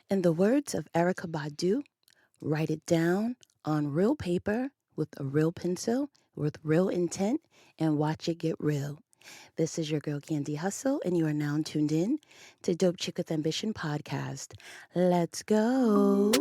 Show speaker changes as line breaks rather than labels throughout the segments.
In the words of Erica Badu, write it down on real paper with a real pencil with real intent and watch it get real. This is your girl Candy Hustle, and you are now tuned in to Dope Chick with Ambition podcast. Let's go.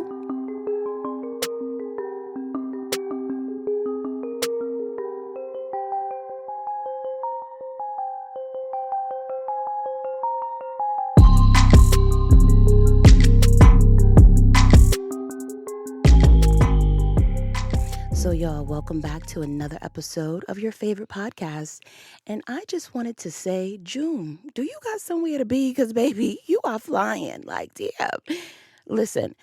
So, y'all, welcome back to another episode of your favorite podcast. And I just wanted to say, June, do you got somewhere to be? Because, baby, you are flying. Like, damn. Listen,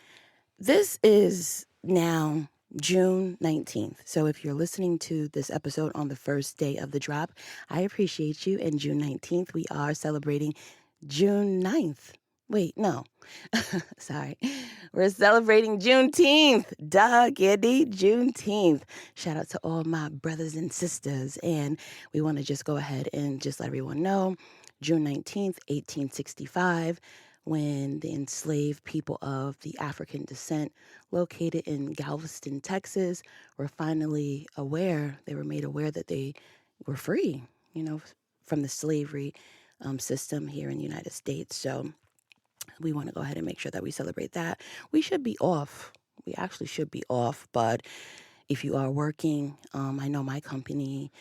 this is now June 19th. So, if you're listening to this episode on the first day of the drop, I appreciate you. And June 19th, we are celebrating June 9th. Wait, no. Sorry. We're celebrating Juneteenth. Duh, Candy, Juneteenth. Shout out to all my brothers and sisters. And we want to just go ahead and just let everyone know, June 19th, 1865, when the enslaved people of the African descent located in Galveston, Texas, were finally aware, they were made aware that they were free, from the slavery system here in the United States. So we want to go ahead and make sure that we celebrate that. We should be off. We actually should be off. But if you are working, I know my company,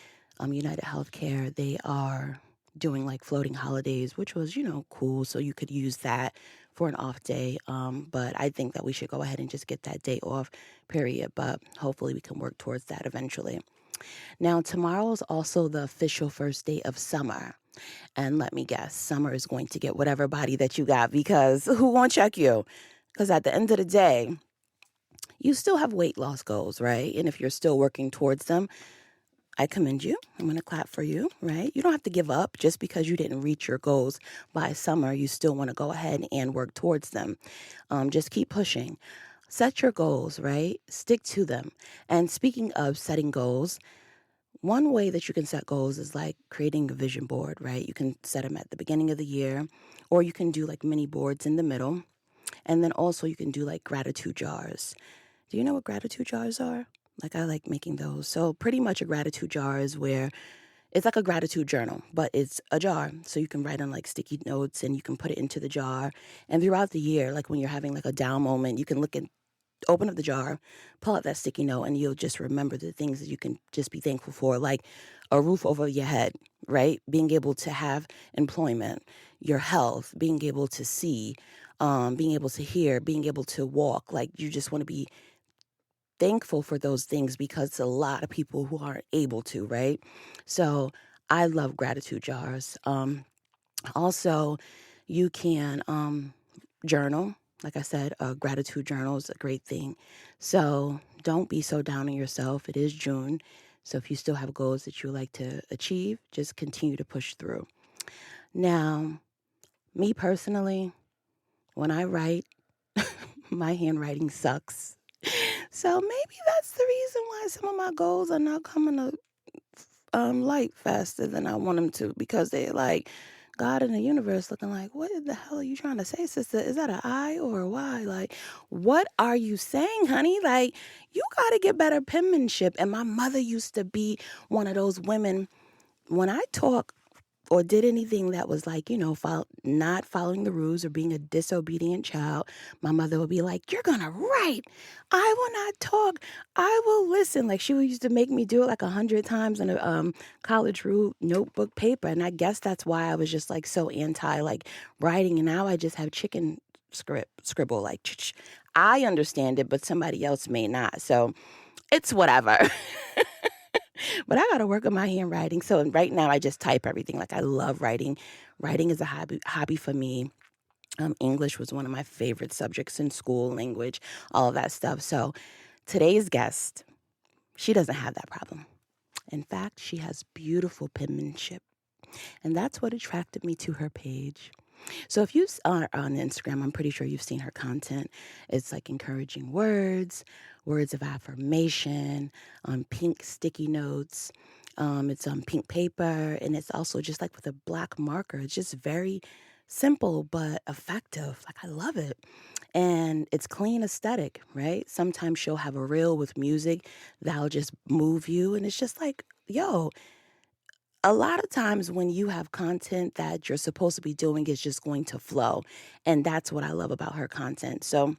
United Healthcare, they are doing like floating holidays, which was, cool. So you could use that for an off day. But I think that we should go ahead and just get that day off, period. But hopefully we can work towards that eventually. Now, tomorrow is also the official first day of summer. And let me guess, summer is going to get whatever body that you got, because who won't check you? Because at the end of the day, you still have weight loss goals, right? And if you're still working towards them, I commend you. I'm going to clap for you, right? You don't have to give up just because you didn't reach your goals by summer. You still want to go ahead and work towards them. Just keep pushing. Set your goals, right? Stick to them. And speaking of setting goals, one way that you can set goals is like creating a vision board, right? You can set them at the beginning of the year, or you can do like mini boards in the middle. And then also you can do like gratitude jars. Do you know what gratitude jars are? Like, I like making those. So pretty much a gratitude jar is where it's like a gratitude journal, but it's a jar. So you can write on like sticky notes and you can put it into the jar. And throughout the year, like when you're having like a down moment, you can open up the jar, pull out that sticky note, and you'll just remember the things that you can just be thankful for, like a roof over your head, right? Being able to have employment, your health, being able to see, being able to hear, being able to walk. Like, you just want to be thankful for those things, because a lot of people who aren't able to, right? So I love gratitude jars. Also, you can journal. Like I said, a gratitude journal is a great thing. So don't be so down on yourself. It is June. So if you still have goals that you like to achieve, just continue to push through. Now, me personally, when I write, my handwriting sucks. So maybe that's the reason why some of my goals are not coming to light faster than I want them to, because they're like, God in the universe looking like, what the hell are you trying to say, sister? Is that an I or a Y? Like, what are you saying, honey? Like, you got to get better penmanship. And my mother used to be one of those women, when I talk or did anything that was like, not following the rules or being a disobedient child, my mother would be like, you're going to write. I will not talk. I will listen. Like, she used to make me do it like 100 times on a college rule notebook paper. And I guess that's why I was just like so anti like writing. And now I just have chicken scribble, like, I understand it, but somebody else may not. So it's whatever. But I got to work on my handwriting. So right now I just type everything. Like, I love writing. Writing is a hobby for me. English was one of my favorite subjects in school, language, all of that stuff. So today's guest, she doesn't have that problem. In fact, she has beautiful penmanship. And that's what attracted me to her page. So if you are on Instagram, I'm pretty sure you've seen her content. It's like encouraging words, words of affirmation, pink sticky notes. It's on pink paper, and it's also just like with a black marker. It's just very simple but effective. Like, I love it. And it's clean aesthetic, right? Sometimes she'll have a reel with music that'll just move you. And it's just like, yo, a lot of times when you have content that you're supposed to be doing is just going to flow. And that's what I love about her content. So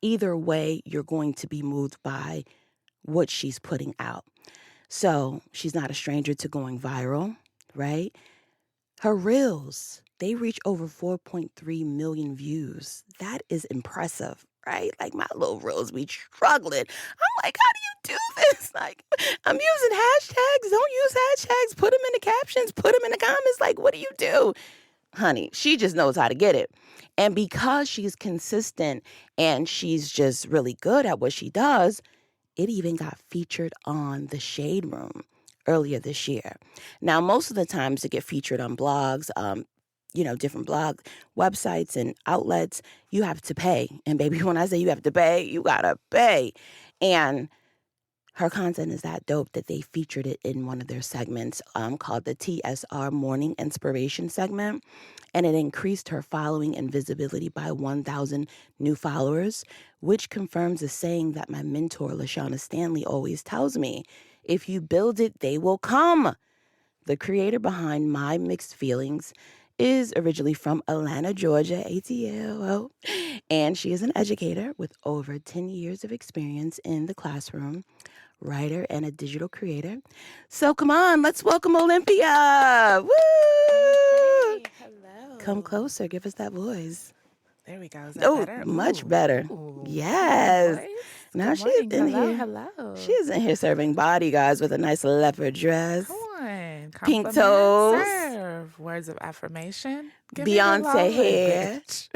either way, you're going to be moved by what she's putting out. So she's not a stranger to going viral, right? Her reels, they reach over 4.3 million views. That is impressive, right? Like, my little reels be struggling. I'm like, how do you do this? Like, I'm using hashtags. Don't use hashtags. Put them in the captions. Put them in the comments. Like, what do you do? Honey, she just knows how to get it. And because she's consistent and she's just really good at what she does, it even got featured on the Shade Room earlier this year. Now, most of the times to get featured on blogs, different blog websites and outlets, you have to pay. And baby, when I say you have to pay, you gotta pay. And her content is that dope that they featured it in one of their segments called the TSR Morning Inspiration segment. And it increased her following and visibility by 1,000 new followers, which confirms a saying that my mentor, LaShawna Stanley, always tells me. If you build it, they will come. The creator behind My Mixed Feelings is originally from Atlanta, Georgia, ATL. And she is an educator with over 10 years of experience in the classroom, writer, and a digital creator. So come on, let's welcome Olympia. Woo!
Hey, hello.
Come closer. Give us that voice.
There we go. Is that better?
Much
Ooh,
better.
ooh,
Yes.
voice.
Now
Good
she's
morning.
in
Hello,
here.
hello.
She's in here serving bodyguards with a nice leopard dress.
Come on.
Pink
Compliment,
toes.
serve. Words of affirmation. Give me the
Beyonce
love
hair.
language.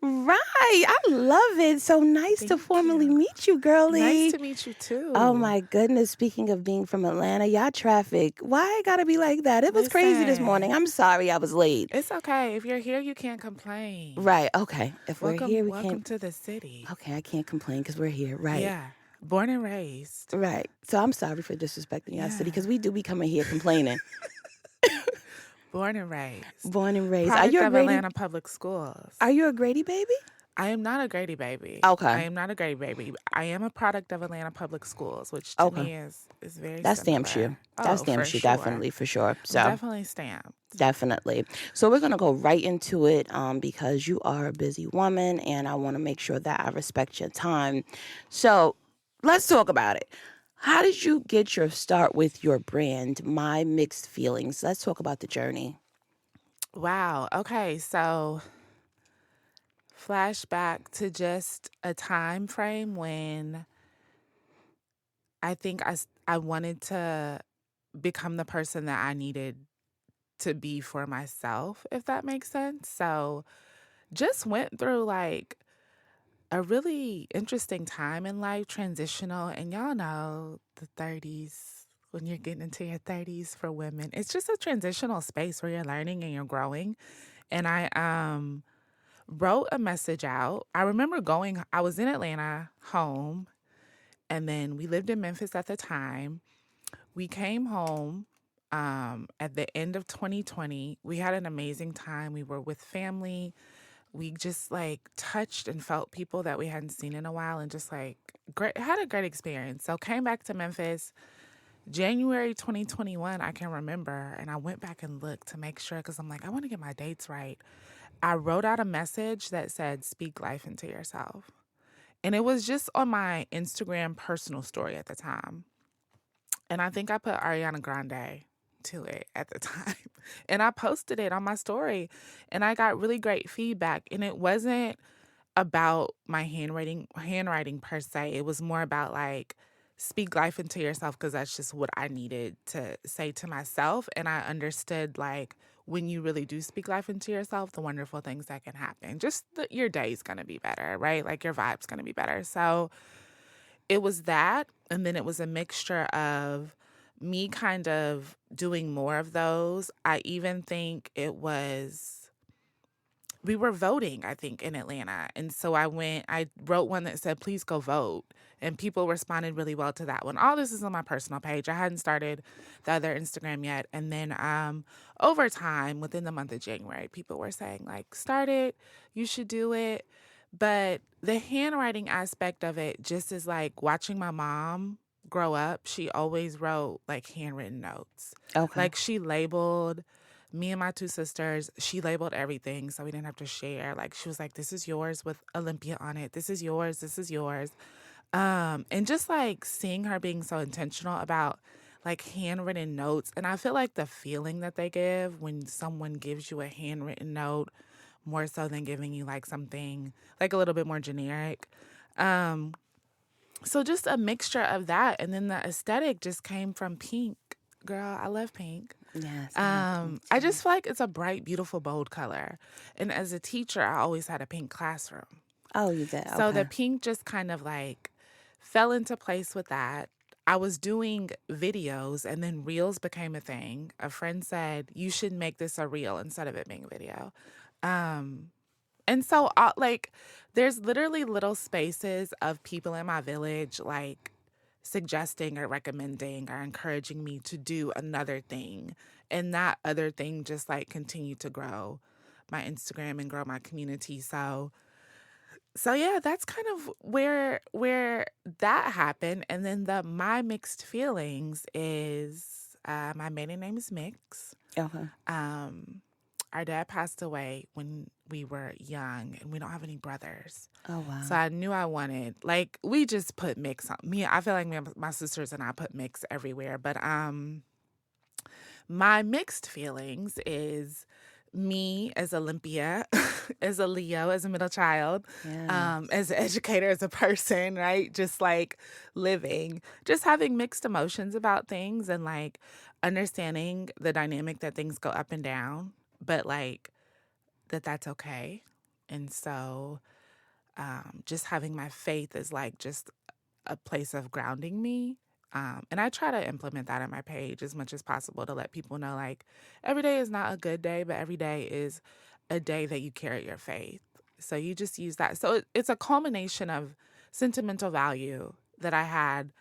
Right. I love it. So nice to
Thank
formally
you.
meet you, girlie.
Nice to meet you too.
Oh my goodness. Speaking of being from Atlanta, y'all traffic. Why it gotta be like that? It was crazy this
Listen.
morning. I'm sorry I was late.
It's okay. If you're here, you can't complain.
Right. Okay. If
Welcome,
we're here, we
welcome
can't.
to the city.
Okay, I can't complain because we're here. Right.
Yeah. Born and raised.
Right. So I'm sorry for disrespecting y'all city
Yeah.
because we do be coming here complaining.
Born and raised.
Born and raised.
Product
Are you a
of
Grady?
Atlanta Public Schools.
Are you a Grady baby?
I am not a Grady baby.
Okay.
I am not a Grady baby. I am a product of Atlanta Public Schools, which to me is very
That stamps you.
similar.
That stamps
for
you,
sure.
definitely, for sure. So
Definitely stamped.
definitely. So we're gonna go right into it because you are a busy woman, and I want to make sure that I respect your time. So let's talk about it. How did you get your start with your brand, My Mixed Feelings? Let's talk about the journey.
Wow. Okay. So flashback to just a time frame when I think I wanted to become the person that I needed to be for myself, if that makes sense. So just went through like a really interesting time in life, transitional. And y'all know the 30s, when you're getting into your 30s for women, it's just a transitional space where you're learning and you're growing. And I wrote a message out. I remember I was in Atlanta, home, and then we lived in Memphis at the time. We came home at the end of 2020. We had an amazing time. We were with family. We just like touched and felt people that we hadn't seen in a while and just like had a great experience. So came back to Memphis January 2021, I can remember, and I went back and looked to make sure because I'm like, I want to get my dates right. I wrote out a message that said, speak life into yourself. And it was just on my Instagram personal story at the time. And I think I put Ariana Grande to it at the time. And I posted it on my story. And I got really great feedback. And it wasn't about my handwriting per se. It was more about like, speak life into yourself because that's just what I needed to say to myself. And I understood like when you really do speak life into yourself, the wonderful things that can happen. Just your day's going to be better, right? Like your vibe's going to be better. So it was that. And then it was a mixture of me kind of doing more of those. I even think it was we were voting, I think, in Atlanta. And so I wrote one that said, please go vote. And people responded really well to that one. All this is on my personal page. I hadn't started the other Instagram yet. And then over time, within the month of January, people were saying, like, start it, you should do it. But the handwriting aspect of it just is like watching my mom grow up. She always wrote like handwritten notes.
Okay.
Like she labeled me and my two sisters, she labeled everything so we didn't have to share. Like she was like, this is yours with Olympia on it. This is yours. This is yours. And just like seeing her being so intentional about like handwritten notes. And I feel like the feeling that they give when someone gives you a handwritten note more so than giving you like something like a little bit more generic. So just a mixture of that. And then the aesthetic just came from pink. Girl, I love pink.
Yes. I love pink
I
too.
just feel like it's a bright, beautiful, bold color. And as a teacher, I always had a pink classroom.
Oh, you did.
So the
Okay.
pink just kind of like fell into place with that. I was doing videos and then reels became a thing. A friend said, you should make this a reel instead of it being a video. And so, like, there's literally little spaces of people in my village, like, suggesting or recommending or encouraging me to do another thing. And that other thing just, like, continued to grow my Instagram and grow my community. So yeah, that's kind of where that happened. And then my mixed feelings is my maiden name is Mix.
Okay.
Our dad passed away when we were young, and we don't have any brothers.
Oh, wow.
So I knew I wanted, like, we just put Mix on me. I feel like my sisters and I put Mix everywhere. But my mixed feelings is me as Olympia, as a Leo, as a middle child,
Yeah.
as an educator, as a person, right? Just like living, just having mixed emotions about things and like understanding the dynamic that things go up and down, but like that's okay. And so just having my faith is like just a place of grounding me. And I try to implement that on my page as much as possible to let people know, like, every day is not a good day, but every day is a day that you carry your faith. So you just use that. So it's a culmination of sentimental value that I had.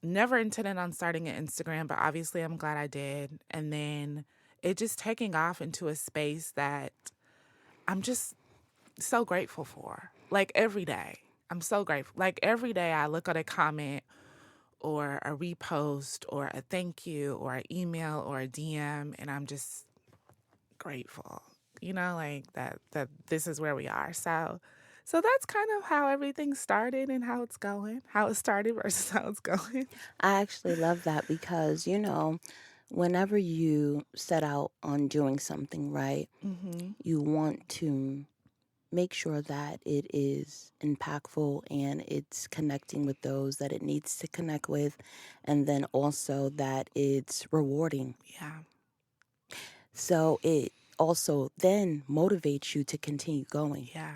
Never intended on starting an Instagram, but obviously I'm glad I did. And then it just taking off into a space that I'm just so grateful for. Like every day, I'm so grateful. Like every day I look at a comment or a repost or a thank you or an email or a DM and I'm just grateful. You know, like that this is where we are. So that's kind of how everything started and how it's going. How it started versus how it's going.
I actually love that because, whenever you set out on doing something, right, you want to make sure that it is impactful and it's connecting with those that it needs to connect with, and then also that it's rewarding.
Yeah.
So it also then motivates you to continue going.
Yeah.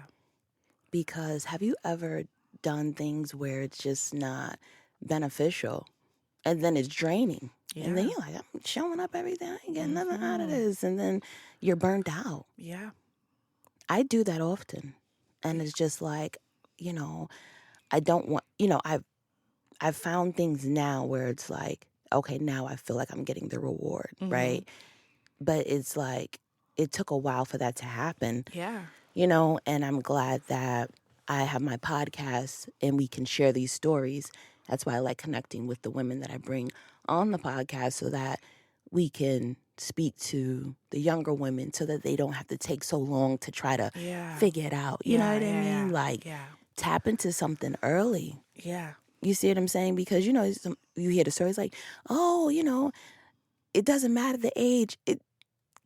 Because have you ever done things where it's just not beneficial and then it's draining? And then
Yeah.
you're like, I'm showing up every day, I ain't getting nothing out of this. And then you're burnt out.
Yeah.
I do that often. And it's just like, I don't want, I've found things now where it's like, okay, now I feel like I'm getting the reward, right? But it's like, it took a while for that to happen,
Yeah.
and I'm glad that I have my podcast and we can share these stories. That's why I like connecting with the women that I bring on the podcast so that we can speak to the younger women so that they don't have to take so long to try to
Yeah.
figure it out. You know what I mean?
Yeah.
Like,
Yeah.
tap into something early.
Yeah.
You see what I'm saying? Because, you hear the stories like, oh, it doesn't matter the age. It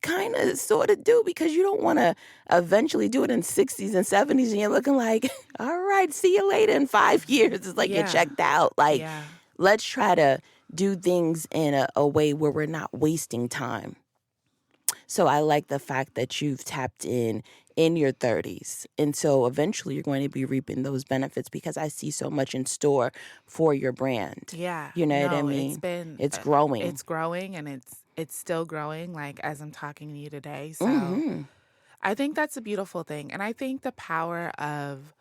kind of sort of do because you don't want to eventually do it in 60s and 70s and you're looking like, all right, see you later in 5 years. It's like you're
Yeah.
checked out. Like,
Yeah.
let's try to do things in a way where we're not wasting time. So I like the fact that you've tapped in your 30s. And so eventually you're going to be reaping those benefits because I see so much in store for your brand.
Yeah.
You know what I
No,
mean?
it's
growing.
It's growing and it's still growing like as I'm talking to you today. So
Mm-hmm.
I think that's a beautiful thing. And I think the power of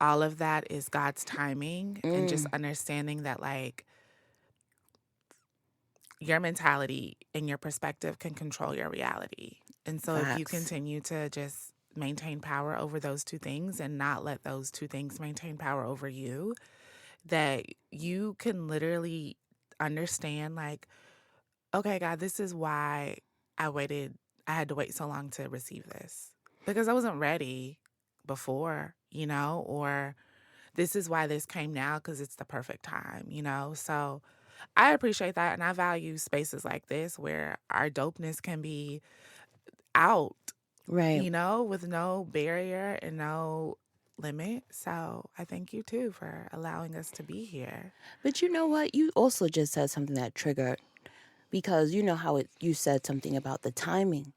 all of that is God's timing and just
Mm,
understanding that, like, your mentality and your perspective can control your reality. And so if you
facts.
continue to just maintain power over those two things and not let those two things maintain power over you, that you can literally understand, like, okay, God, this is why I waited. I had to wait so long to receive this because I wasn't ready before, or this is why this came now because it's the perfect time. So I appreciate that. And I value spaces like this where our dopeness can be out,
Right.
with no barrier and no limit. So I thank you too for allowing us to be here.
But you know what? You also just said something that triggered because you know how you said something about the timing.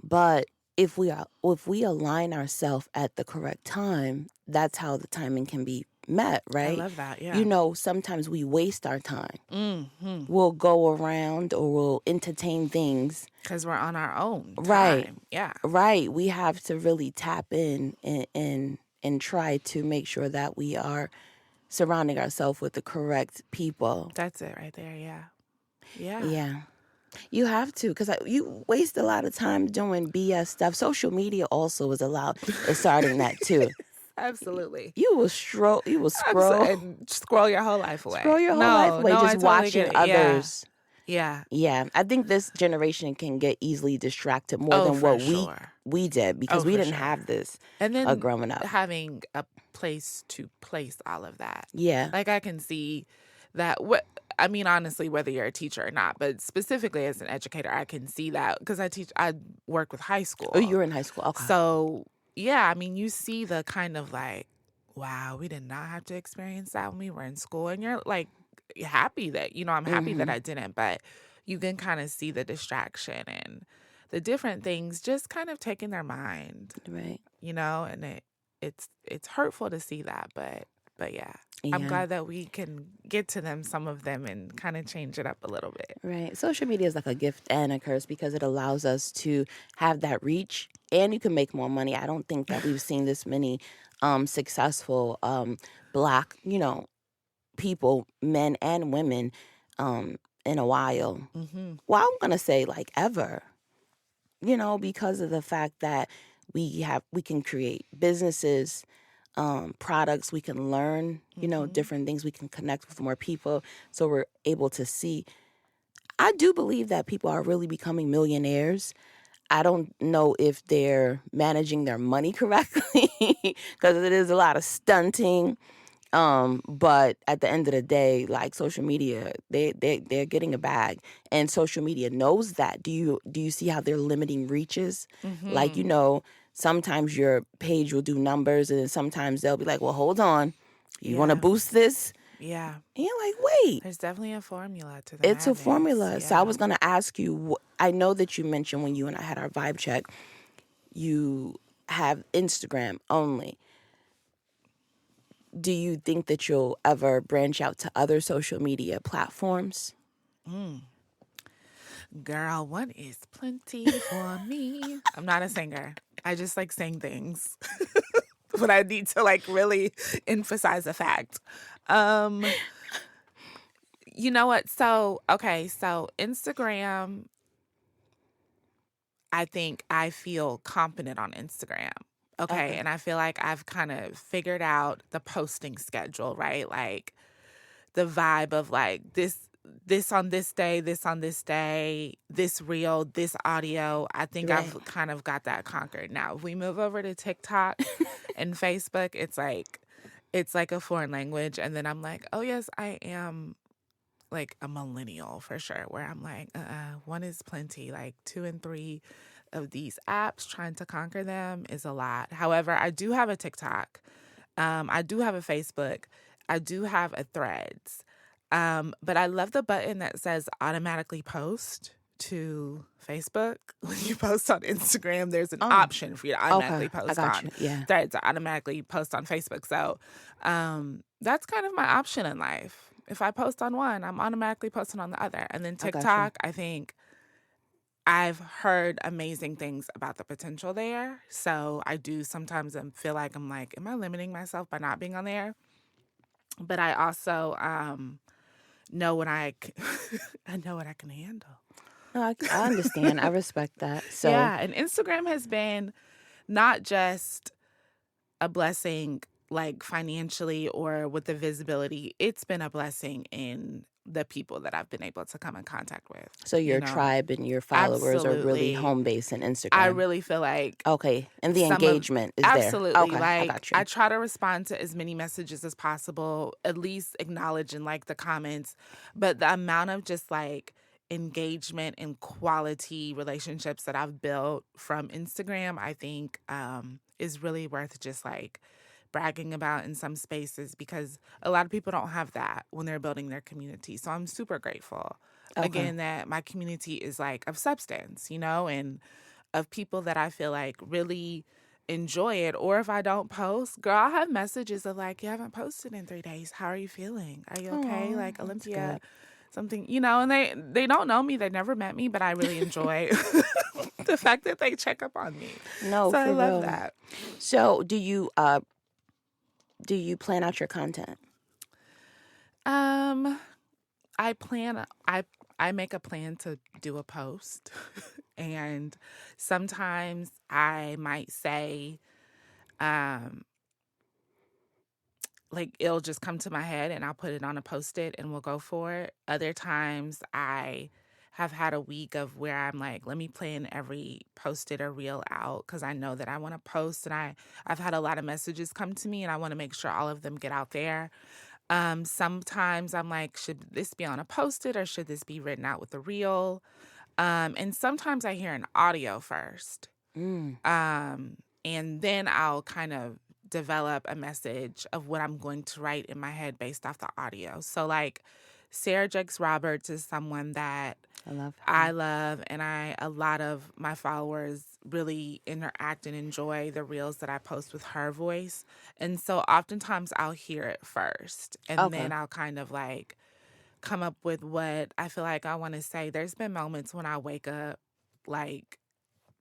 But if we align ourselves at the correct time, that's how the timing can be met,
I
right?
love that.
You
Yeah.
know, sometimes we waste our time.
Mm-hmm.
We'll go around or we'll entertain things.
Because we're on our own
Right.
time. Yeah.
Right. We have to really tap in and try to make sure that we are surrounding ourselves with the correct people.
That's it right there. Yeah. Yeah.
Yeah. You have to, because you waste a lot of time doing BS stuff. Social media also is starting that too.
Absolutely.
You will scroll,
And scroll your whole life away.
scroll your whole life
No,
away
no, I
just
totally get
watching
it. Yeah.
others.
Yeah.
Yeah, I think this generation can get easily distracted more
Oh,
than
for
what we
sure.
we did
Oh,
because we
for
didn't
sure.
have this
And then
growing up.
having a place to place all of that.
Yeah.
Like I can see that I mean, honestly, whether you're a teacher or not, but specifically as an educator, I can see that because I work with high
Oh,
school.
you're in high school. Okay.
So yeah, I mean, you see the kind of like, wow, we did not have to experience that when we were in school. And you're like happy that, I'm happy that
Mm-hmm.
I didn't, but you can kind of see the distraction and the different things just kind of taking their mind,
Right.
and it's hurtful to see that, but yeah. I'm
Yeah.
glad that we can get to some of them and kind of change it up a little bit.
Right. Social media is like a gift and a curse because it allows us to have that reach and you can make more money. I don't think that we've seen this many successful black, people, men and women in a while.
Mm-hmm.
Well, I'm going to say like ever. Because of the fact that we can create businesses, products, we can learn,
Mm-hmm.
different things, we can connect with more people. So we're able to see. I do believe that people are really becoming millionaires. I don't know if they're managing their money correctly because it is a lot of stunting. But at the end of the day, like social media, they're getting a bag, and social media knows that. Do you see how they're limiting reaches? Like
Mm-hmm.
sometimes your page will do numbers, and then sometimes they'll be like, "Well, hold on, you want to
Yeah.
boost this?"
Yeah.
And you're like, "Wait,
There's definitely a formula to the
it's a
madness.
formula." So I
Yeah.
was gonna ask you. I know that you mentioned when you and I had our vibe check, you have Instagram only. Do you think that you'll ever branch out to other social media platforms?
Mm. Girl, one is plenty for me. I'm not a singer. I just like sing things. But I need to like really emphasize a fact. Um, you know what? So Instagram, I think I feel confident on Instagram. Okay.
Okay.
And I feel like I've kind of figured out the posting schedule, right? Like the vibe of like this on this day, this reel, this audio. I think
Right.
I've kind of got that conquered. Now, if we move over to TikTok and Facebook, it's like a foreign language. And then I'm like, oh yes, I am like a millennial for sure, where I'm like, one is plenty. Like 2 and 3 of these apps, trying to conquer them is a lot. However, I do have a TikTok. I do have a Facebook. I do have a Threads. But I love the button that says automatically post to Facebook. When you post on Instagram, there's an
Oh,
option for you to
okay.
automatically
I
post
got
on
you. Yeah.
Threads or automatically post on Facebook. So that's kind of my option in life. If I post on one, I'm automatically posting on the other. And then
I got you.
TikTok, I think I've heard amazing things about the potential there. So I do sometimes feel like I'm like, am I limiting myself by not being on there? But I also know what I know what I can handle.
No, I understand. I respect that. So,
Yeah, and Instagram has been not just a blessing like financially or with the visibility. It's been a blessing in the people that I've been able to come in contact with.
so
You
your
know,
tribe and your followers are really
absolutely.
home based in
I
Instagram.
really feel like
Okay, and the
some of
engagement is there.
absolutely,
Okay, I
like
got
I
you.
try to respond to as many messages as possible, at least acknowledge and like the comments, but the amount of just like engagement and quality relationships that I've built from Instagram, I think is really worth just like bragging about in some spaces, because a lot of people don't have that when they're building their community. So I'm super grateful
Okay.
again that my community is like of substance, and of people that I feel like really enjoy it. Or if I don't post, girl, I'll have messages of like, you haven't posted in 3 days. How are you feeling? Are you okay?
Oh,
Like
that's
Olympia,
good.
something, and they don't know me. They never met me, but I really enjoy the fact that they check up on me.
No,
So I
for
love
real.
that.
So, do you plan out your content?
Um, I plan I make a plan to do a post and sometimes I might say um like it'll just come to my head and I'll put it on a post-it and we'll go for it. Other times I have had a week of where I'm like, let me plan every post-it or reel out because I know that I want to post, and I've had a lot of messages come to me and I want to make sure all of them get out there. Sometimes I'm like, should this be on a post-it or should this be written out with a reel? And sometimes I hear an audio first.
Mm.
And then I'll kind of develop a message of what I'm going to write in my head based off the audio. So like Sarah Jakes Roberts is someone that
I love
I
her.
love, and a lot of my followers really interact and enjoy the reels that I post with her voice. And so oftentimes I'll hear it first and
Okay.
then I'll kind of like come up with what I feel like I want to say. There's been moments when I wake up like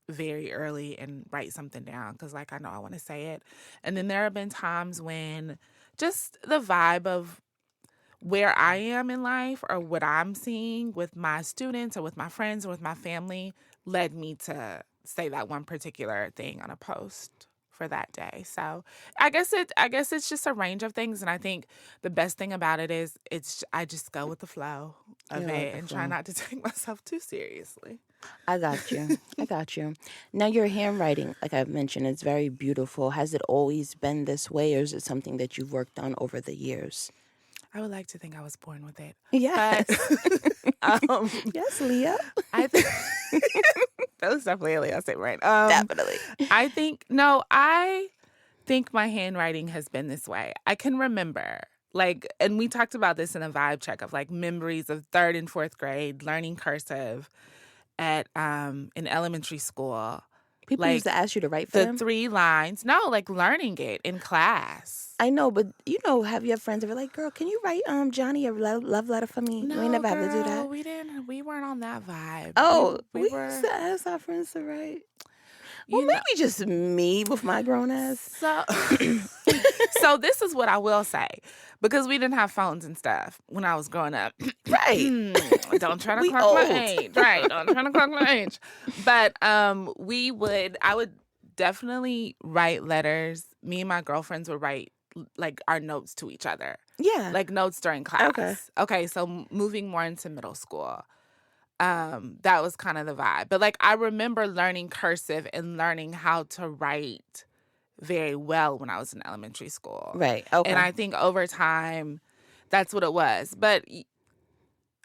very early and write something down because like I know I want to say it. And then there have been times when just the vibe of where I am in life or what I'm seeing with my students or with my friends or with my family led me to say that one particular thing on a post for that day. So I guess it's just a range of things, and I think the best thing about it is I just go with the flow
You
of
love
it
the
and try
flow.
not to take myself too seriously.
I got you. I got you. Now, your handwriting, like I've mentioned, is very beautiful. Has it always been this way, or is it something that you've worked on over the years?
I would like to think I was born with it. But
Yes.
um
Yes, Leah.
I think that was definitely a Leo statement, right?
Definitely.
I think my handwriting has been this way. I can remember, like, and we talked about this in a vibe check of like memories of third and fourth grade, learning cursive at in elementary school.
People used to
Like
ask you to write for
the
them.
3 lines. No, like learning it in class.
I know, but have your friends ever like, girl, can you write Johnny a love letter for me? You ain't
No,
never have to do that.
girl, we weren't on that vibe.
Oh,
We
we used
were,
to ask our friends to write. Well,
you know,
maybe just me with my grown ass.
so so this is what I will say, because we didn't have phones and stuff when I was growing up.
Right.
Don't try to
We
clock my
old.
age. Right. Don't try to clock my age. But I would definitely write letters. Me and my girlfriends would write like our notes to each other.
Yeah.
Like notes during class.
Okay.
Okay, so moving more into middle school. That was kind of the vibe. But like I remember learning cursive and learning how to write very well when I was in elementary school.
Right.
And
Okay.
I think over time that's what it was. But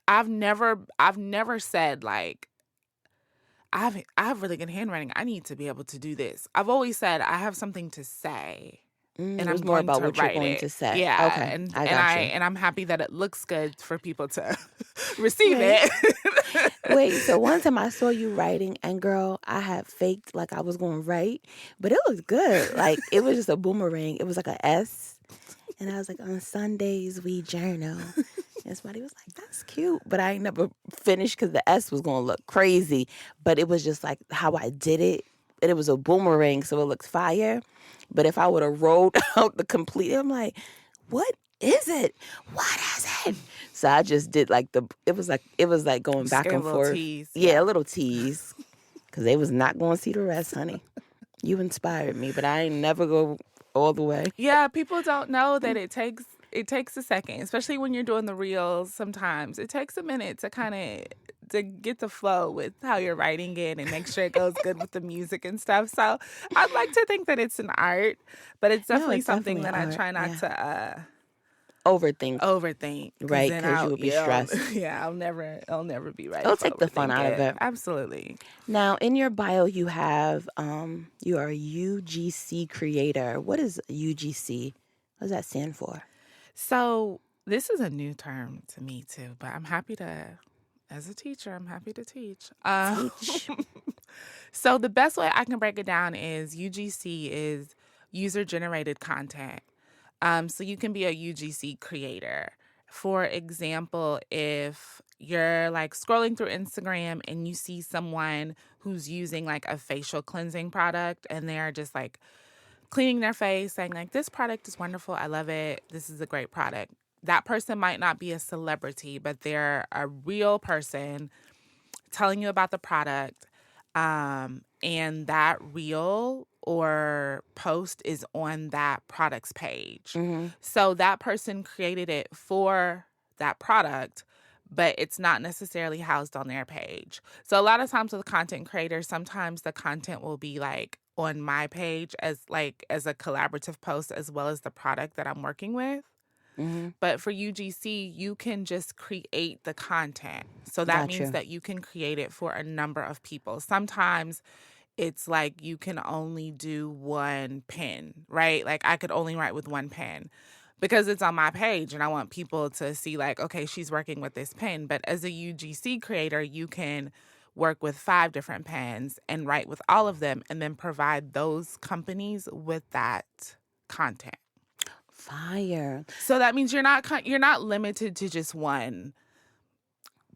I've never said like I have really good handwriting. I need to be able to do this. I've always said I have something to say and
It was
I'm
more
going
about
to
what you're
write
going
it.
to say.
Yeah,
Okay. I got you.
and I'm happy that it looks good for people to receive
Wait.
it.
Wait, so one time I saw you writing, and girl, I had faked like I was going to write, but it looked good. Like it was just a boomerang. It was like a S. And I was like, on Sundays we journal. And somebody was like, that's cute. But I ain't never finished because the S was going to look crazy. But it was just like how I did it. And it was a boomerang, so it looked fire. But if I would have rolled out the complete, I'm like, what is it? What is it? So I just did like it was like going
Just
back
gave
and
a little
forth.
tease.
Yeah, a little tease. Because they was not going to see the rest, honey. You inspired me, but I ain't never go all the way.
Yeah, people don't know that it takes a second, especially when you're doing the reels. Sometimes it takes a minute to kind of to get the flow with how you're writing it and make sure it goes good with the music and stuff. So I'd like to think that it's an art, but it's
No,
definitely
it's
something
definitely
that I
art.
try not
Yeah.
to
Overthink,
because
right?
then
Because you would be stressed.
I'll never be right.
It'll
If I
take the fun
overthink
out of it.
Absolutely.
Now, in your bio, you have you are a UGC creator. What is UGC? What does that stand for?
So this is a new term to me too, but I'm happy to, as a teacher, I'm happy to teach.
Teach.
So the best way I can break it down is UGC is user generated content. So you can be a UGC creator. For example, if you're like scrolling through Instagram and you see someone who's using like a facial cleansing product and they're just like cleaning their face, saying like, this product is wonderful, I love it, this is a great product. That person might not be a celebrity, but they're a real person telling you about the product. And that reel or post is on that product's page.
Mm-hmm.
So that person created it for that product, but it's not necessarily housed on their page. So a lot of times with content creators, sometimes the content will be like on my page as a collaborative post as well as the product that I'm working with.
Mm-hmm.
But for UGC, you can just create the content. So that means that you can create it for a number of people. Sometimes it's like you can only do one pen, right? Like I could only write with one pen because it's on my page and I want people to see like, okay, she's working with this pen. But as a UGC creator, you can work with 5 different pens and write with all of them and then provide those companies with that content.
Fire.
So that means you're not limited to just one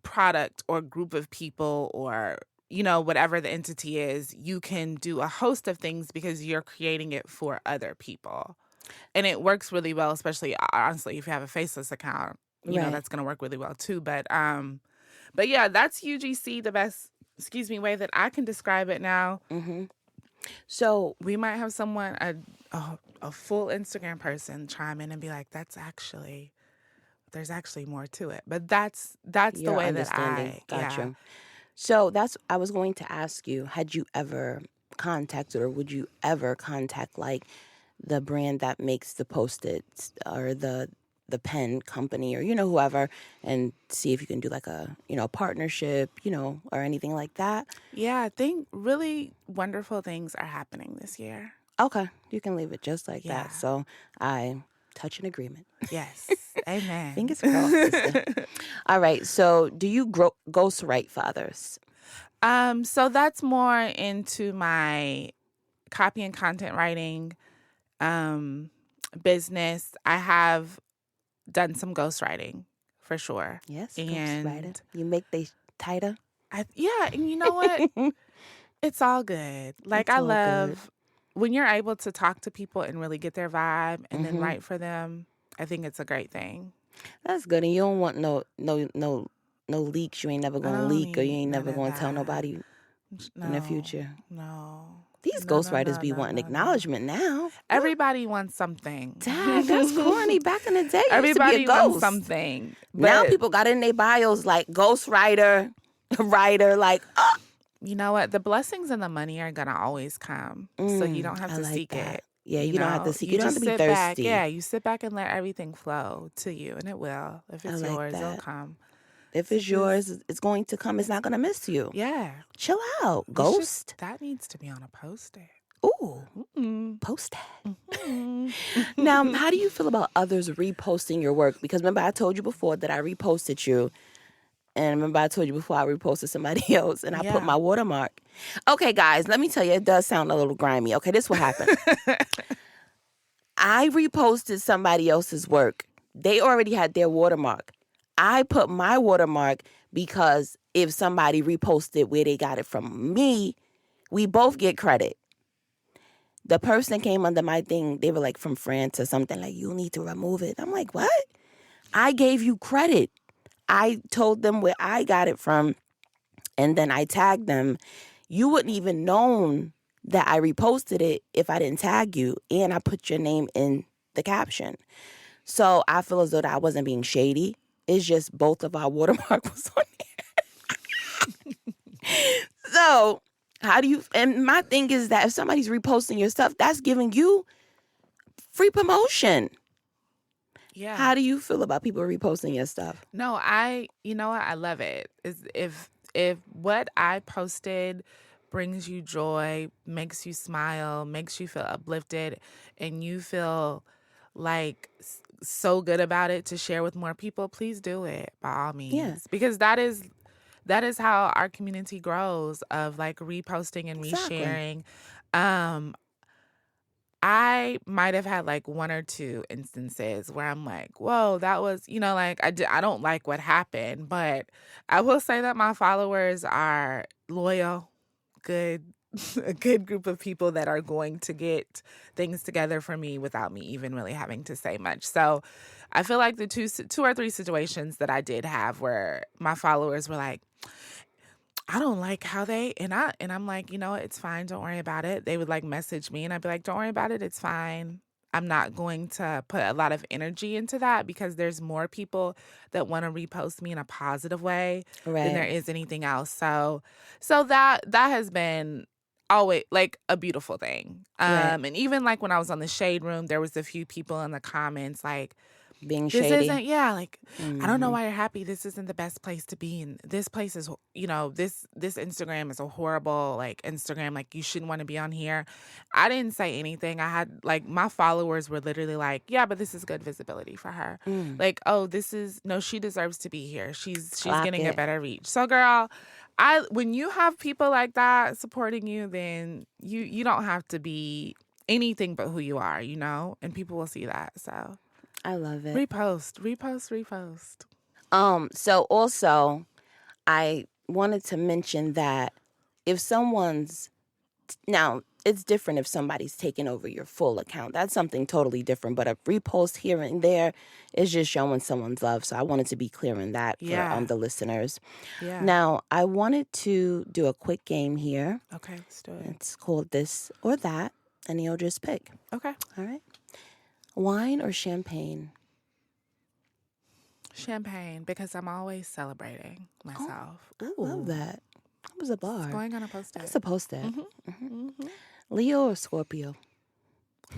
product or group of people or whatever the entity is. You can do a host of things because you're creating it for other people. And it works really well, especially honestly if you have a faceless account.
Right.
That's going to work really well too, but yeah, that's UGC, the best way that I can describe it now.
Mm-hmm. So
we might have someone a full Instagram person chime in and be like, there's actually more to it. But that's the way that I
gotcha.
Yeah.
So I was going to ask you, had you ever contacted or would you ever contact like the brand that makes the Post-its or the pen company or whoever and see if you can do like a partnership or anything like that?
Yeah, I think really wonderful things are happening this year.
Okay, you can leave it just like that. So I touch an agreement.
Yes. Amen.
Fingers crossed, sister. All right. So do you ghostwrite fathers?
So that's more into my copy and content writing business. I have done some ghostwriting for sure.
Yes,
and
ghostwriter. You make they tighter?
And you know what? It's all good. Like I love when you're able to talk to people and really get their vibe and then write for them. I think it's a great thing.
That's good. And you don't want no leaks. You ain't never going to leak or you ain't never going to tell nobody in the future.
No.
These ghostwriters be wanting acknowledgement now.
Everybody wants something.
Dang, that's corny. Back in the day,
everybody
wants
something.
Now people got in their bios like ghostwriter, writer, like,
You know what? The blessings and the money are going to always come. So you don't have to seek it.
Yeah, you don't have to seek it. You don't have to be
thirsty.
thirsty.
Yeah, you sit back and let everything flow to you, and it will. If it's yours, it'll come.
If it's yours, it's going to come. It's not going to miss you.
Yeah.
Chill out, ghost.
That needs to be on a Post-it.
Ooh, Post-it. Now, how do you feel about others reposting your work? Because remember, I told you before that I reposted you. And remember, I told you before I reposted somebody else and I put my watermark. Okay, guys, let me tell you, it does sound a little grimy. Okay, this is what happened. I reposted somebody else's work. They already had their watermark. I put my watermark because if somebody reposted where they got it from me, we both get credit. The person came under my thing, they were like from France or something, like, you need to remove it. I'm like, what? I gave you credit. I told them where I got it from, and then I tagged them. You wouldn't even known that I reposted it if I didn't tag you, and I put your name in the caption. So I feel as though that I wasn't being shady. It's just both of our watermark was on there. So how do you, and my thing is that if somebody's reposting your stuff, that's giving you free promotion.
Yeah.
How do you feel about people reposting your stuff?
No, you know what? I love it. Is if what I posted brings you joy, makes you smile, makes you feel uplifted, and you feel like so good about it to share with more people, please do it by all means.
Yeah.
Because that is how our community grows, of like reposting and
Exactly.
resharing. I might have had like one or two instances where I'm like, whoa, that was, like I don't like what happened, but I will say that my followers are loyal, good, a good group of people that are going to get things together for me without me even really having to say much. So I feel like the two or three situations that I did have where my followers were like, I don't like how they, and I'm like, it's fine. Don't worry about it. They would like message me and I'd be like, don't worry about it. It's fine. I'm not going to put a lot of energy into that because there's more people that want to repost me in a positive way than there is anything else. So that has been always like a beautiful thing. And even like when I was on the Shade Room, there was a few people in the comments like,
being
this
shady.
isn't, like, I don't know why you're happy. This isn't the best place to be. And this place is, this Instagram is a horrible, like, Instagram. Like, you shouldn't want to be on here. I didn't say anything. I had, like, my followers were literally like, yeah, but this is good visibility for her. Like, oh, she deserves to be here. She's getting a better reach. So, girl, when you have people like that supporting you, then you don't have to be anything but who you are, and people will see that. So
I love it.
Repost.
So also, I wanted to mention that if someone's, now it's different if somebody's taking over your full account. That's something totally different. But a repost here and there is just showing someone's love. So I wanted to be clear in that for the listeners.
Yeah.
Now, I wanted to do a quick game here.
Okay, let's do it.
It's called This or That, and you'll just pick.
Okay.
All right. Wine or champagne?
Champagne, because I'm always celebrating myself.
I love that. That was a bar.
It's going on a post-it.
That's a post-it. Leo or Scorpio?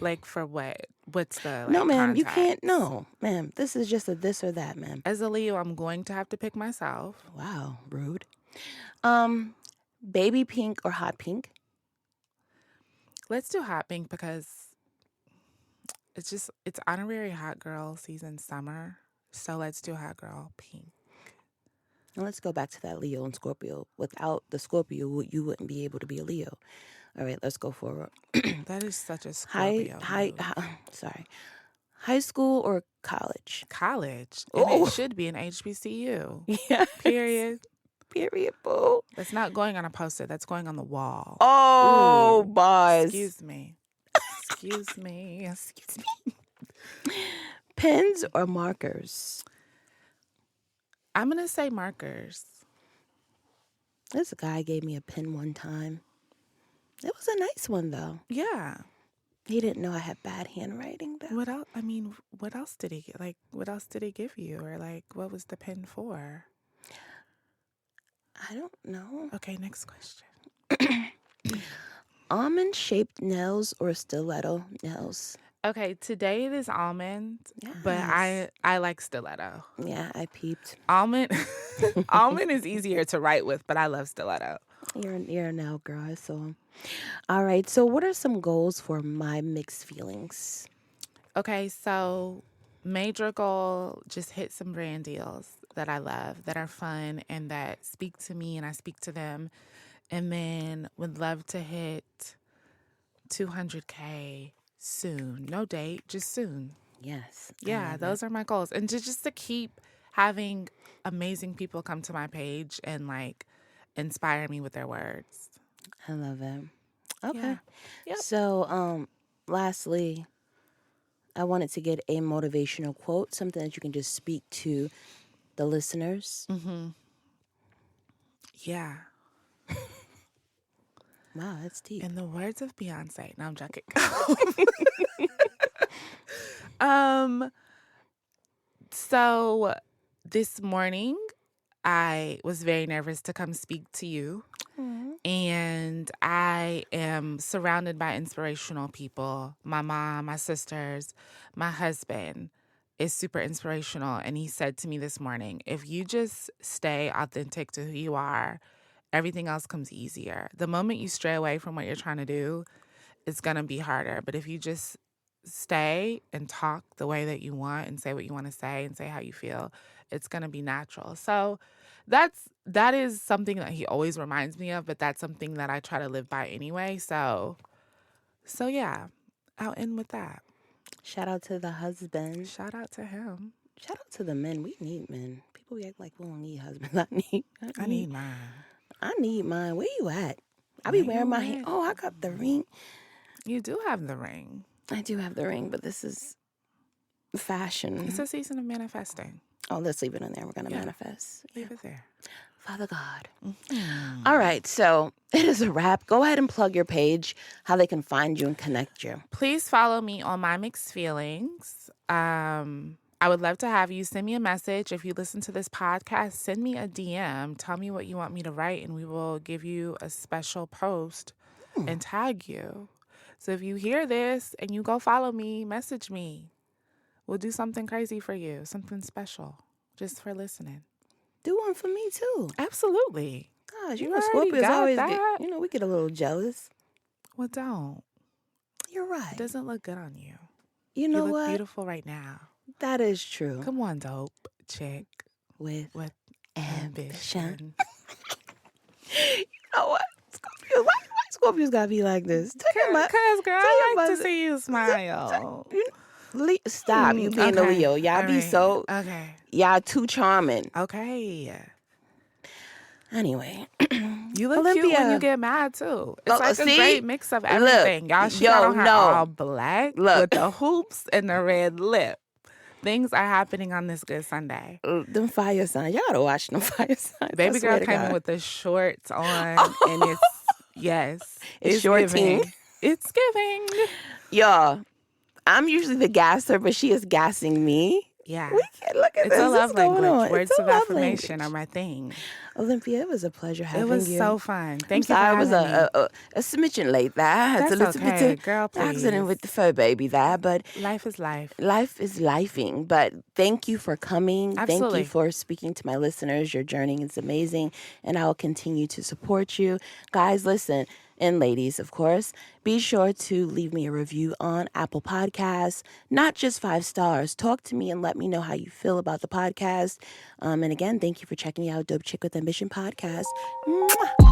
Like for what? What's the
No, ma'am,
context?
you can't. No, ma'am. This is just a this or that, ma'am.
As a Leo, I'm going to have to pick myself.
Wow, rude. Baby pink or hot pink?
Let's do hot pink because it's honorary hot girl season summer. So let's do hot girl pink.
And let's go back to that Leo and Scorpio. Without the Scorpio, you wouldn't be able to be a Leo. All right, let's go forward.
That is such a Scorpio.
Sorry. High school or college?
College. And it should be an HBCU.
Yeah.
Period.
Period, boo.
That's not going on a poster. That's going on the wall.
Oh, buzz.
Excuse me. Excuse me.
Pens or markers?
I'm going to say markers.
This guy gave me a pen one time. It was a nice one, though.
Yeah.
He didn't know I had bad handwriting, though.
What else? I mean, what else did he get? Like, what else did he give you? Or, like, what was the pen for?
I don't know.
Okay, next question.
Almond-shaped nails or stiletto nails?
Okay, today it is almond, but I like stiletto.
Yeah, I peeped.
Almond is easier to write with, but I love stiletto.
You're a nail girl, I saw. All right, so what are some goals for my mixed feelings?
Okay, so major goal, just hit some brand deals that I love, that are fun, and that speak to me and I speak to them. And then would love to hit 200K soon. No date, just soon.
Yes.
Yeah, those are my goals. And just to keep having amazing people come to my page and like inspire me with their words.
I love it. Okay.
Yeah. Yep.
So, lastly, I wanted to get a motivational quote, something that you can just speak to the listeners.
Yeah.
Wow, that's deep.
In the words of Beyonce. No, I'm joking. So this morning I was very nervous to come speak to you. And I am surrounded by inspirational people. My mom, my sisters, my husband is super inspirational. And he said to me this morning, if you just stay authentic to who you are, everything else comes easier. The moment you stray away from what you're trying to do, it's going to be harder. But if you just stay and talk the way that you want and say what you want to say and say how you feel, it's going to be natural. So that is something that he always reminds me of, but that's something that I try to live by anyway. So yeah, I'll end with that.
Shout out to the husband.
Shout out to him.
Shout out to the men. We need men. People act like we don't need husbands.
I need mine.
I need mine. Where you at? I be wearing my hair. Oh, I got the ring.
You do have the ring.
I do have the ring, but this is fashion.
It's a season of manifesting.
Oh, let's leave it in there. We're going to manifest.
Leave it there.
Father God. All right, so it is a wrap. Go ahead and plug your page, how they can find you and connect you.
Please follow me on My Mixed Feelings. I would love to have you send me a message. If you listen to this podcast, send me a DM. Tell me what you want me to write, and we will give you a special post and tag you. So if you hear this and you go follow me, message me. We'll do something crazy for you, something special, just for listening.
Do one for me, too.
Absolutely.
Gosh,
You
know,
already
Scorpios
got
always
that.
get, we get a little jealous.
Well, don't.
You're right.
It doesn't look good on you.
You know
you look
what?
beautiful right now.
That is true.
Come on, dope chick.
With
ambition.
You know what? Scorpios, why Scorpios gotta be like this?
Because, girl, I like to see you smile.
Stop. You being a Leo. Y'all be so...
Okay.
Y'all too charming.
Okay.
Anyway.
You look
Olympia.
cute when you get mad, too. It's like
see?
a great mix of everything. Y'all, she got on her all black with the hoops and the red lip. Things are happening on this good Sunday.
Them fire signs. Y'all gotta watch them fire signs.
Baby girl came in with the shorts on, and it's, yes.
It's short
giving. It's giving.
Y'all, I'm usually the gasser, but she is gassing me.
Yeah.
We can't look at
it's
this.
A love language. Words of affirmation
language.
are my thing.
Olympia, it was a pleasure having you.
It was so fun. Thank you
for
having
me.
I
was a smidgen late there. I had
That's
a little
okay.
bit of
Girl, please.
accident with the fur baby there, but
life is life.
Life is lifing. But thank you for coming.
Absolutely.
Thank you for speaking to my listeners. Your journey is amazing, and I will continue to support you. Guys, listen. And ladies, of course, be sure to leave me a review on Apple Podcasts, not just 5 stars. Talk to me and let me know how you feel about the podcast. And again, thank you for checking out Dope Chick with Ambition podcast. Mwah.